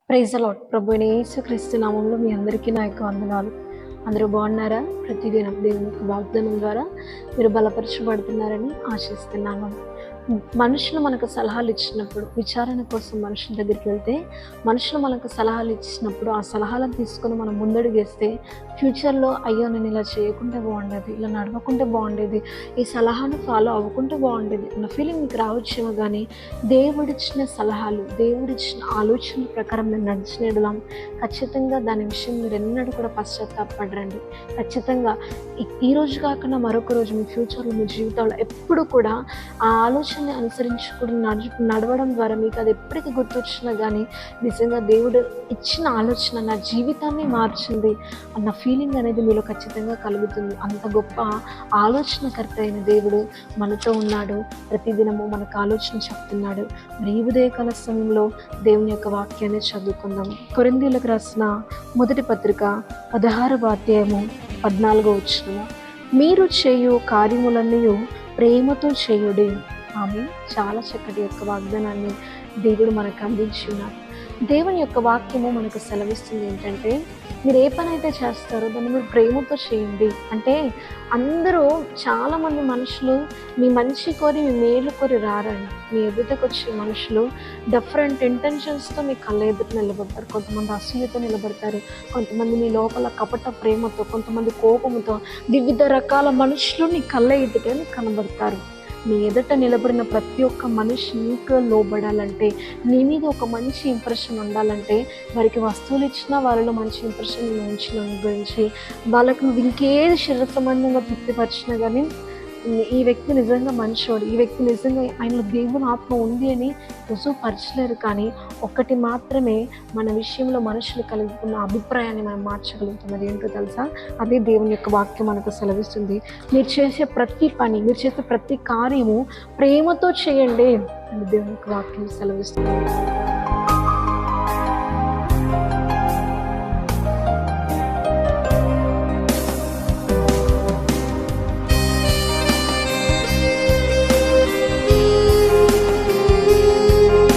Praise the lord. ప్రభువైన యేసుక్రీస్తు నామములో మీ అందరికీ నా యొక్క వందనాలు. అందరూ బాగున్నారా? ప్రతిదినం దేవుని యొక్క వాగ్దానం ద్వారా మీరు బలపరచబడుతున్నారని ఆశిస్తున్నాను. మనుషులు మనకు సలహాలు ఇచ్చినప్పుడు, విచారణ కోసం మనుషుల దగ్గరికి వెళ్తే, మనుషులు మనకు సలహాలు ఇచ్చినప్పుడు ఆ సలహాలను తీసుకొని మనం ముందడుగేస్తే ఫ్యూచర్లో అయ్యో నేను ఇలా చేయకుంటే బాగుండేది, ఇలా నడవకుంటే బాగుండేది, ఈ సలహాను ఫాలో అవ్వకుంటే బాగుండేది అన్న ఫీలింగ్ మీకు రావచ్చేమో. కానీ దేవుడిచ్చిన సలహాలు, దేవుడిచ్చిన ఆలోచనల ప్రకారం మేము నడిచినడం ఖచ్చితంగా దాని విషయం మీరు ఎన్నడూ కూడా పశ్చాత్తాపడరండి. ఖచ్చితంగా ఈ రోజు కాకుండా మరొక రోజు మీ ఫ్యూచర్లో మీ జీవితంలో ఎప్పుడు కూడా ఆ ఆలోచనని అనుసరించుకుని నడవడం ద్వారా మీకు అది ఎప్పటికీ గుర్తొచ్చినా కానీ నిజంగా దేవుడు ఇచ్చిన ఆలోచన నా జీవితాన్ని మార్చింది అన్న ఫీలింగ్ అనేది మీలో ఖచ్చితంగా కలుగుతుంది. అంత గొప్ప ఆలోచనకర్త అయిన దేవుడు మనతో ఉన్నాడు. ప్రతిదినము మనకు ఆలోచన చెప్తున్నాడు. మరి ఈ ఉదయకాల సమయంలో దేవుని యొక్క వాక్యాన్ని చదువుకుందాం. కొరింథీయులకు రాసిన మొదటి పత్రిక 16వ అధ్యాయము 14వ వచనము, మీరు చేయు కార్యములన్నీ ప్రేమతో చేయుడి. ఆమె చాలా చక్కటి యొక్క వాగ్దానాన్ని దేవుడు మనకు అందించి ఉన్నారు. దేవుని యొక్క వాక్యము మనకు సెలవిస్తుంది ఏంటంటే, మీరు ఏ పని అయితే చేస్తారో దాన్ని మీరు ప్రేమతో చేయండి. అంటే అందరూ చాలామంది మనుషులు మీ మంచి కోరి, మీ మేలు కోరి రారండి. మీ ఎదుటకు వచ్చే మనుషులు డిఫరెంట్ ఇంటెన్షన్స్తో మీ కళ్ళ ఎదుట నిలబడతారు. కొంతమంది అసూయతో నిలబడతారు, కొంతమంది మీ లోపల కపట ప్రేమతో, కొంతమంది కోపంతో, వివిధ రకాల మనుషులు నీ కళ్ళ ఎదుట కనబడతారు. నీ ఎదుట నిలబడిన ప్రతి ఒక్క మనిషి నీకు లోబడాలంటే, నీ మీద ఒక మంచి ఇంప్రెషన్ ఉండాలంటే, వారికి వస్తువులు ఇచ్చినా వాళ్ళలో మంచి ఇంప్రెషన్ ఉంచిన గురించి, వాళ్ళకు నువ్వు ఇంకేది శరీర సంబంధంగా తృప్తిపరిచినా కానీ ఈ వ్యక్తి నిజంగా మంచోడు, ఈ వ్యక్తి నిజంగా ఆయనలో దేవుని ఆత్మ ఉంది అని రుజువుపరచలేరు. కానీ ఒక్కటి మాత్రమే మన విషయంలో మనుషులు కలుగుతున్న అభిప్రాయాన్ని మనం మార్చగలుగుతాం. అది ఏంటో తెలుసా? అదే దేవుని యొక్క వాక్యం మనకు సెలవిస్తుంది. మీరు చేసే ప్రతి పని, మీరు చేసే ప్రతి కార్యము ప్రేమతో చేయండి అని దేవుని యొక్క వాక్యం సెలవిస్తుంది.